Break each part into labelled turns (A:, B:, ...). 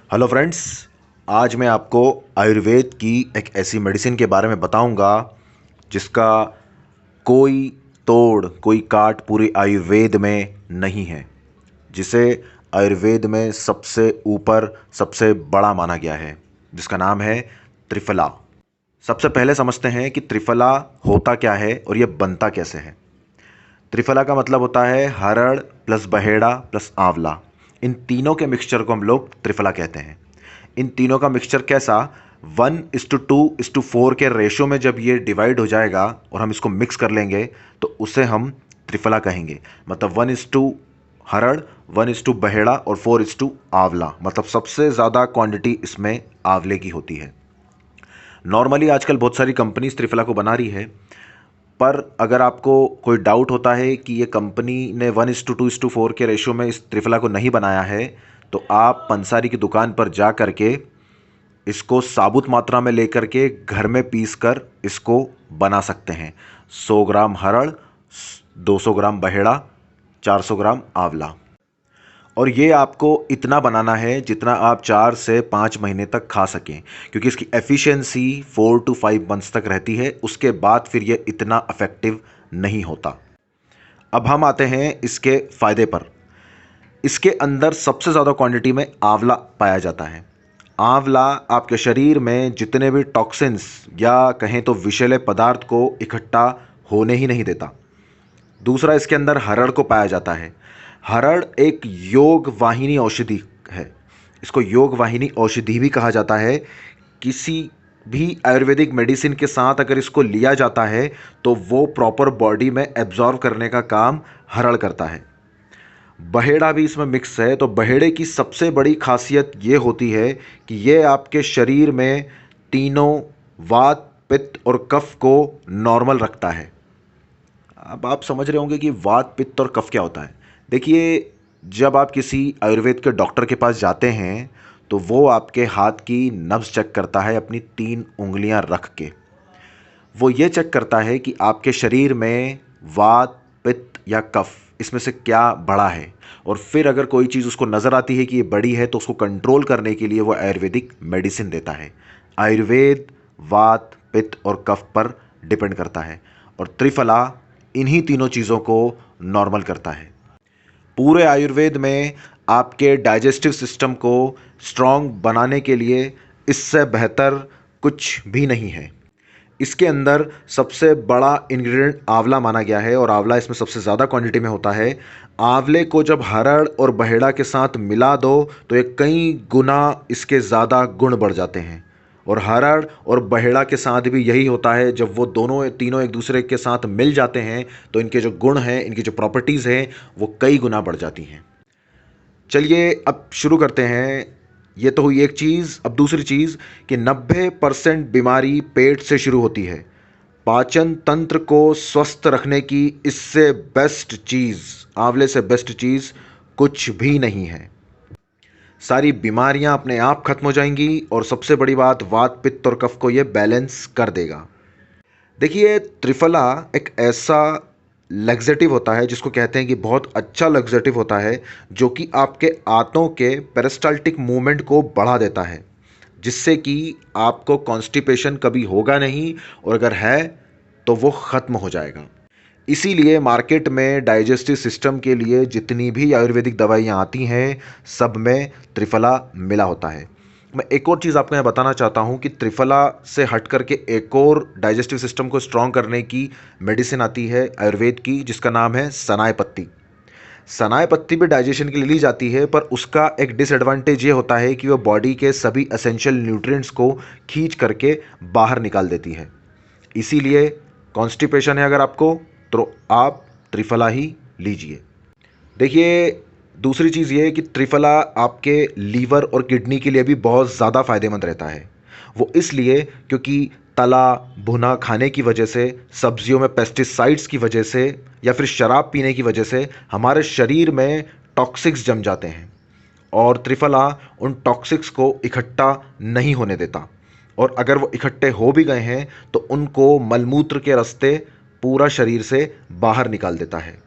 A: Hello friends. आज मैं आपको आयुर्वेद की एक ऐसी मेडिसिन के बारे में बताऊंगा जिसका कोई तोड़ कोई काट पूरी आयुर्वेद में नहीं है, जिसे आयुर्वेद में सबसे ऊपर सबसे बड़ा माना गया है, जिसका नाम है त्रिफला। सबसे पहले समझते हैं कि त्रिफला होता क्या है और यह बनता कैसे है। त्रिफला का मतलब होता है हरड़ प्लस बहेड़ा प्लस आंवला। इन तीनों के मिक्सचर को हम लोग त्रिफला कहते हैं। इन तीनों का मिक्सचर कैसा, 1:2:4 के रेशो में जब ये डिवाइड हो जाएगा और हम इसको मिक्स कर लेंगे तो उसे हम त्रिफला कहेंगे। मतलब 1:2 हरड़, 1:2 बहेड़ा और 4:2 आंवला। मतलब सबसे ज़्यादा क्वांटिटी इसमें आंवले की होती है। नॉर्मली आजकल बहुत सारी कंपनीज त्रिफला को बना रही है, पर अगर आपको कोई डाउट होता है कि ये कंपनी ने 1:2:4 के रेशो में इस त्रिफला को नहीं बनाया है, तो आप पंसारी की दुकान पर जा कर के इसको साबुत मात्रा में लेकर के घर में पीस कर इसको बना सकते हैं। 100 ग्राम हरड़, 200 ग्राम बहेड़ा, 400 ग्राम आंवला। और ये आपको इतना बनाना है जितना आप 4 से 5 महीने तक खा सकें, क्योंकि इसकी एफिशिएंसी 4 to 5 मंथ्स तक रहती है। उसके बाद फिर ये इतना इफेक्टिव नहीं होता। अब हम आते हैं इसके फ़ायदे पर। इसके अंदर सबसे ज़्यादा क्वांटिटी में आंवला पाया जाता है। आंवला आपके शरीर में जितने भी टॉक्सिन्स या कहें तो विषैले पदार्थ को इकट्ठा होने ही नहीं देता। दूसरा, इसके अंदर हरड़ को पाया जाता है। हरड़ एक योग वाहिनी औषधि है। इसको योग वाहिनी औषधि भी कहा जाता है। किसी भी आयुर्वेदिक मेडिसिन के साथ अगर इसको लिया जाता है तो वो प्रॉपर बॉडी में एब्जॉर्व करने का काम हरड़ करता है। बहेड़ा भी इसमें मिक्स है। तो बहेड़े की सबसे बड़ी खासियत ये होती है कि ये आपके शरीर में तीनों वात, पित्त और कफ को नॉर्मल रखता है। अब आप समझ रहे होंगे कि वात, पित्त और कफ क्या होता है। देखिए, जब आप किसी आयुर्वेद के डॉक्टर के पास जाते हैं तो वो आपके हाथ की नब्ज़ चेक करता है अपनी 3 उंगलियां रख के। वो ये चेक करता है कि आपके शरीर में वात, पित्त या कफ इसमें से क्या बड़ा है। और फिर अगर कोई चीज़ उसको नज़र आती है कि ये बड़ी है तो उसको कंट्रोल करने के लिए वो आयुर्वेदिक मेडिसिन देता है। आयुर्वेद वात, पित्त और कफ पर डिपेंड करता है, और त्रिफला इन्हीं तीनों चीज़ों को नॉर्मल करता है। पूरे आयुर्वेद में आपके डाइजेस्टिव सिस्टम को स्ट्रॉन्ग बनाने के लिए इससे बेहतर कुछ भी नहीं है। इसके अंदर सबसे बड़ा इंग्रेडिएंट आंवला माना गया है, और आंवला इसमें सबसे ज़्यादा क्वांटिटी में होता है। आंवले को जब हरड़ और बहेड़ा के साथ मिला दो तो ये कई गुना इसके ज़्यादा गुण बढ़ जाते हैं। और हरड़ और बहेड़ा के साथ भी यही होता है, जब वो दोनों तीनों एक दूसरे के साथ मिल जाते हैं तो इनके जो गुण हैं, इनकी जो प्रॉपर्टीज़ हैं, वो कई गुना बढ़ जाती हैं। चलिए अब शुरू करते हैं। ये तो हुई एक चीज़। अब दूसरी चीज़ कि 90% बीमारी पेट से शुरू होती है। पाचन तंत्र को स्वस्थ रखने की इससे बेस्ट चीज़, आंवले से बेस्ट चीज़ कुछ भी नहीं है। सारी बीमारियां अपने आप खत्म हो जाएंगी, और सबसे बड़ी बात, वात, पित्त और कफ को ये बैलेंस कर देगा। देखिए, त्रिफला एक ऐसा लग्जेटिव होता है जिसको कहते हैं कि बहुत अच्छा लग्जेटिव होता है, जो कि आपके आंतों के पेरिस्टाल्टिक मूवमेंट को बढ़ा देता है, जिससे कि आपको कॉन्स्टिपेशन कभी होगा नहीं, और अगर है तो वो ख़त्म हो जाएगा। इसीलिए मार्केट में डाइजेस्टिव सिस्टम के लिए जितनी भी आयुर्वेदिक दवाइयाँ आती हैं, सब में त्रिफला मिला होता है। मैं एक और चीज़ आपको यहाँ बताना चाहता हूँ कि त्रिफला से हट करके एक और डाइजेस्टिव सिस्टम को स्ट्रॉन्ग करने की मेडिसिन आती है आयुर्वेद की, जिसका नाम है सनाए पत्ती। सनाए पत्ती भी डाइजेशन के लिए ली जाती है, पर उसका एक डिसएडवांटेज ये होता है कि वह बॉडी के सभी एसेंशियल न्यूट्रिएंट्स को खींच करके बाहर निकाल देती है। इसीलिए कॉन्स्टिपेशन है अगर आपको, तो आप त्रिफला ही लीजिए। देखिए, दूसरी चीज़ ये है कि त्रिफला आपके लीवर और किडनी के लिए भी बहुत ज़्यादा फ़ायदेमंद रहता है। वो इसलिए क्योंकि तला भुना खाने की वजह से, सब्जियों में पेस्टिसाइड्स की वजह से, या फिर शराब पीने की वजह से हमारे शरीर में टॉक्सिक्स जम जाते हैं, और त्रिफला उन टॉक्सिक्स को इकट्ठा नहीं होने देता। और अगर वो इकट्ठे हो भी गए हैं तो उनको मलमूत्र के रास्ते पूरा शरीर से बाहर निकाल देता है।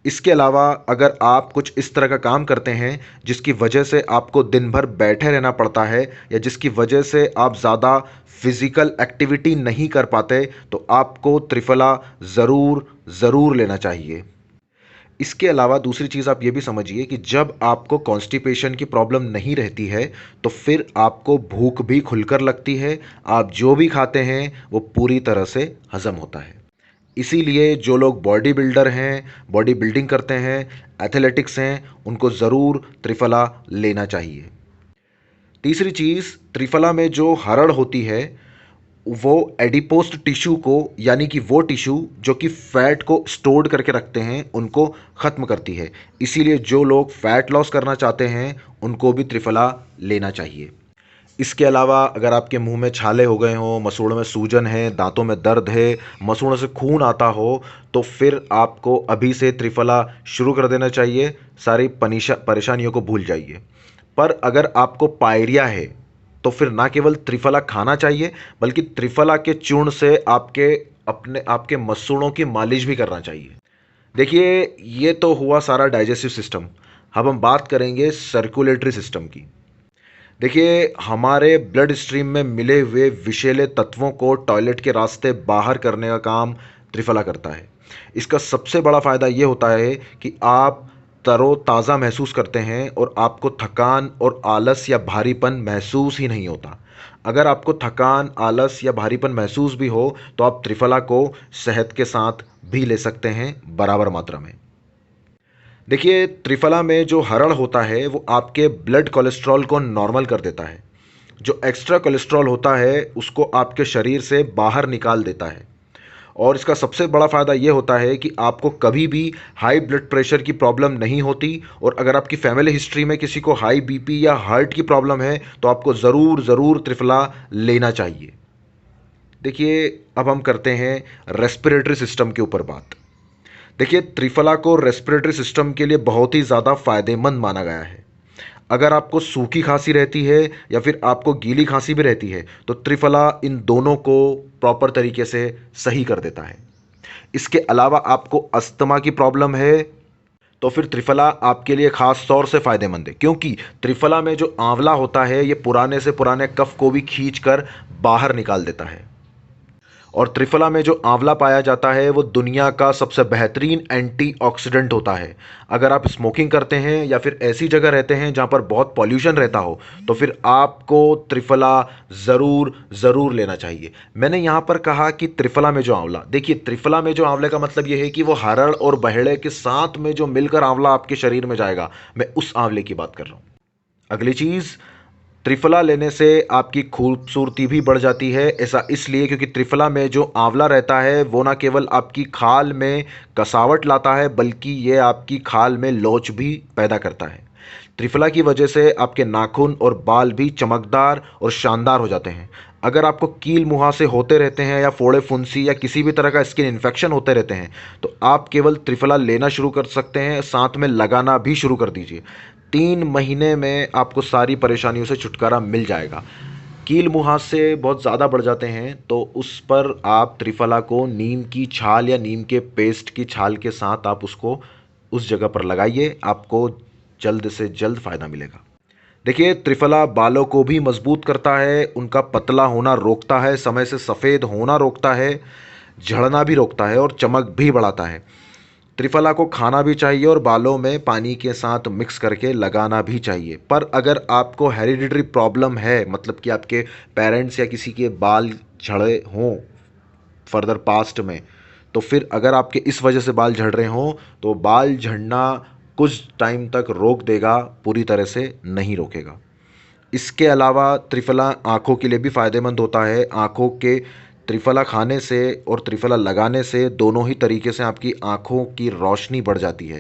A: इसके अलावा अगर आप कुछ इस तरह का काम करते हैं जिसकी वजह से आपको दिन भर बैठे रहना पड़ता है या जिसकी वजह से आप ज़्यादा फिजिकल एक्टिविटी नहीं कर पाते, तो आपको त्रिफला ज़रूर ज़रूर लेना चाहिए। इसके अलावा दूसरी चीज़ आप ये भी समझिए कि जब आपको कॉन्स्टिपेशन की प्रॉब्लम नहीं रहती है तो फिर आपको भूख भी खुलकर लगती है, आप जो भी खाते हैं वो पूरी तरह से हज़म होता है। इसीलिए जो लोग बॉडी बिल्डर हैं, बॉडी बिल्डिंग करते हैं, एथलेटिक्स हैं, उनको ज़रूर त्रिफला लेना चाहिए। तीसरी चीज़, त्रिफला में जो हरड़ होती है वो एडिपोस्ट टिश्यू को, यानी कि वो टिश्यू जो कि फैट को स्टोर्ड करके रखते हैं, उनको ख़त्म करती है। इसीलिए जो लोग फैट लॉस करना चाहते हैं उनको भी त्रिफला लेना चाहिए। इसके अलावा अगर आपके मुंह में छाले हो गए हों, मसूड़ों में सूजन है, दांतों में दर्द है, मसूड़ों से खून आता हो, तो फिर आपको अभी से त्रिफला शुरू कर देना चाहिए। सारी परेशानियों को भूल जाइए। पर अगर आपको पायरिया है तो फिर ना केवल त्रिफला खाना चाहिए बल्कि त्रिफला के चूर्ण से आपके मसूड़ों की मालिश भी करना चाहिए। देखिए, ये तो हुआ सारा डाइजेस्टिव सिस्टम। अब हम बात करेंगे सर्कुलेटरी सिस्टम की। देखिए, हमारे ब्लड स्ट्रीम में मिले हुए विषैले तत्वों को टॉयलेट के रास्ते बाहर करने का काम त्रिफला करता है। इसका सबसे बड़ा फ़ायदा ये होता है कि आप तरोताज़ा महसूस करते हैं और आपको थकान और आलस या भारीपन महसूस ही नहीं होता। अगर आपको थकान, आलस या भारीपन महसूस भी हो तो आप त्रिफला को शहद के साथ भी ले सकते हैं बराबर मात्रा में। देखिए, त्रिफला में जो हरड़ होता है वो आपके ब्लड कोलेस्ट्रॉल को नॉर्मल कर देता है। जो एक्स्ट्रा कोलेस्ट्रॉल होता है उसको आपके शरीर से बाहर निकाल देता है। और इसका सबसे बड़ा फ़ायदा ये होता है कि आपको कभी भी हाई ब्लड प्रेशर की प्रॉब्लम नहीं होती। और अगर आपकी फैमिली हिस्ट्री में किसी को हाई बीपी या हार्ट की प्रॉब्लम है तो आपको ज़रूर ज़रूर त्रिफला लेना चाहिए। देखिए, अब हम करते हैं रेस्पिरेटरी सिस्टम के ऊपर बात। देखिए, त्रिफला को रेस्पिरेटरी सिस्टम के लिए बहुत ही ज़्यादा फ़ायदेमंद माना गया है। अगर आपको सूखी खांसी रहती है या फिर आपको गीली खांसी भी रहती है तो त्रिफला इन दोनों को प्रॉपर तरीके से सही कर देता है। इसके अलावा आपको अस्थमा की प्रॉब्लम है तो फिर त्रिफला आपके लिए खास तौर से फ़ायदेमंद है, क्योंकि त्रिफला में जो आंवला होता है ये पुराने से पुराने कफ को भी खींच कर बाहर निकाल देता है। और त्रिफला में जो आंवला पाया जाता है वो दुनिया का सबसे बेहतरीन एंटीऑक्सीडेंट होता है। अगर आप स्मोकिंग करते हैं या फिर ऐसी जगह रहते हैं जहाँ पर बहुत पॉल्यूशन रहता हो तो फिर आपको त्रिफला ज़रूर ज़रूर लेना चाहिए। मैंने यहाँ पर कहा कि त्रिफला में जो आंवला, देखिए त्रिफला में जो आंवले का मतलब ये है कि वो हरड़ और बहेड़े के साथ में जो मिलकर आंवला आपके शरीर में जाएगा, मैं उस आंवले की बात कर रहा हूँ। अगली चीज़, त्रिफला लेने से आपकी खूबसूरती भी बढ़ जाती है। ऐसा इसलिए क्योंकि त्रिफला में जो आंवला रहता है वो ना केवल आपकी खाल में कसावट लाता है बल्कि ये आपकी खाल में लोच भी पैदा करता है। त्रिफला की वजह से आपके नाखून और बाल भी चमकदार और शानदार हो जाते हैं। अगर आपको कील मुहासे होते रहते हैं या फोड़े फुंसी या किसी भी तरह का स्किन इन्फेक्शन होते रहते हैं तो आप केवल त्रिफला लेना शुरू कर सकते हैं, साथ में लगाना भी शुरू कर दीजिए। 3 महीने में आपको सारी परेशानियों से छुटकारा मिल जाएगा। कील मुहासे बहुत ज़्यादा बढ़ जाते हैं तो उस पर आप त्रिफला को नीम की छाल या नीम के पेस्ट की छाल के साथ आप उसको उस जगह पर लगाइए, आपको जल्द से जल्द फ़ायदा मिलेगा। देखिए, त्रिफला बालों को भी मजबूत करता है, उनका पतला होना रोकता है, समय से सफ़ेद होना रोकता है, झड़ना भी रोकता है और चमक भी बढ़ाता है। त्रिफला को खाना भी चाहिए और बालों में पानी के साथ मिक्स करके लगाना भी चाहिए। पर अगर आपको हेरिडिटरी प्रॉब्लम है, मतलब कि आपके पेरेंट्स या किसी के बाल झड़े हों फर्दर पास्ट में, तो फिर अगर आपके इस वजह से बाल झड़ रहे हों तो बाल झड़ना कुछ टाइम तक रोक देगा, पूरी तरह से नहीं रोकेगा। इसके अलावा त्रिफला आँखों के लिए भी फ़ायदेमंद होता है। आँखों के त्रिफला खाने से और त्रिफला लगाने से दोनों ही तरीके से आपकी आँखों की रोशनी बढ़ जाती है।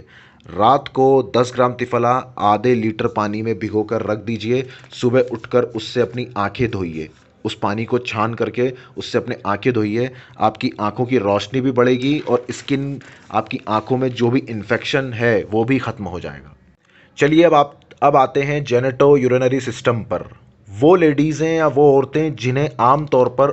A: रात को 10 ग्राम त्रिफला आधे लीटर पानी में भिगोकर रख दीजिए, सुबह उठकर उससे अपनी आँखें धोइए। उस पानी को छान करके उससे अपने आँखें धोइए, आपकी आँखों की रोशनी भी बढ़ेगी और स्किन, आपकी आँखों में जो भी इन्फेक्शन है वो भी ख़त्म हो जाएगा। चलिए, अब आते हैं जेनेटो यूरिनरी सिस्टम पर। वो लेडीज़ हैं या वो औरतें जिन्हें आम तौर पर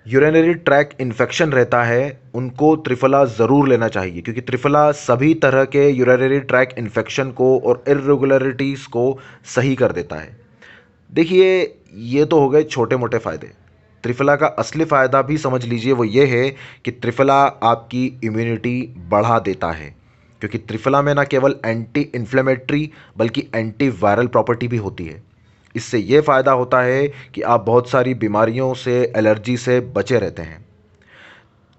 A: यूरिनरी ट्रैक इन्फेक्शन रहता है उनको त्रिफला ज़रूर लेना चाहिए, क्योंकि त्रिफला सभी तरह के यूरिनरी ट्रैक इन्फेक्शन को और इरेगुलरिटीज़ को सही कर देता है। देखिए, ये तो हो गए छोटे मोटे फ़ायदे। त्रिफला का असली फ़ायदा भी समझ लीजिए, वो ये है कि त्रिफला आपकी इम्यूनिटी बढ़ा देता है, क्योंकि त्रिफला में ना केवल एंटी इन्फ्लेमेटरी बल्कि एंटी वायरल प्रॉपर्टी भी होती है। इससे ये फ़ायदा होता है कि आप बहुत सारी बीमारियों से, एलर्जी से बचे रहते हैं।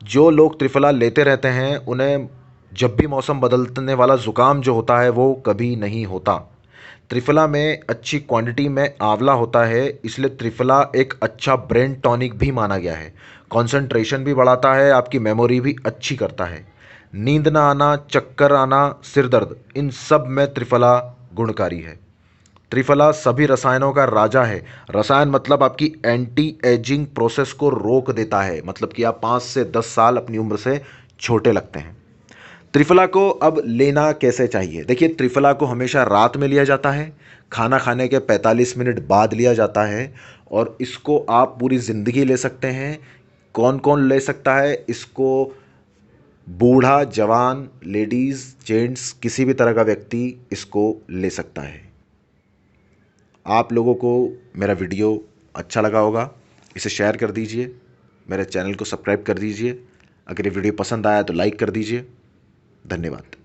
A: जो लोग त्रिफला लेते रहते हैं उन्हें जब भी मौसम बदलने वाला ज़ुकाम जो होता है वो कभी नहीं होता। त्रिफला में अच्छी क्वांटिटी में आंवला होता है, इसलिए त्रिफला एक अच्छा ब्रेन टॉनिक भी माना गया है। कंसंट्रेशन भी बढ़ाता है, आपकी मेमोरी भी अच्छी करता है। नींद ना आना, चक्कर आना, सिर दर्द, इन सब में त्रिफला गुणकारी है। त्रिफला सभी रसायनों का राजा है। रसायन मतलब आपकी एंटी एजिंग प्रोसेस को रोक देता है, मतलब कि आप 5 से 10 साल अपनी उम्र से छोटे लगते हैं। त्रिफला को अब लेना कैसे चाहिए? देखिए, त्रिफला को हमेशा रात में लिया जाता है, खाना खाने के 45 मिनट बाद लिया जाता है, और इसको आप पूरी ज़िंदगी ले सकते हैं। कौन कौन ले सकता है इसको? बूढ़ा, जवान, लेडीज़, जेंट्स, किसी भी तरह का व्यक्ति इसको ले सकता है। आप लोगों को मेरा वीडियो अच्छा लगा होगा, इसे शेयर कर दीजिए, मेरे चैनल को सब्सक्राइब कर दीजिए। अगर ये वीडियो पसंद आया तो लाइक कर दीजिए। धन्यवाद।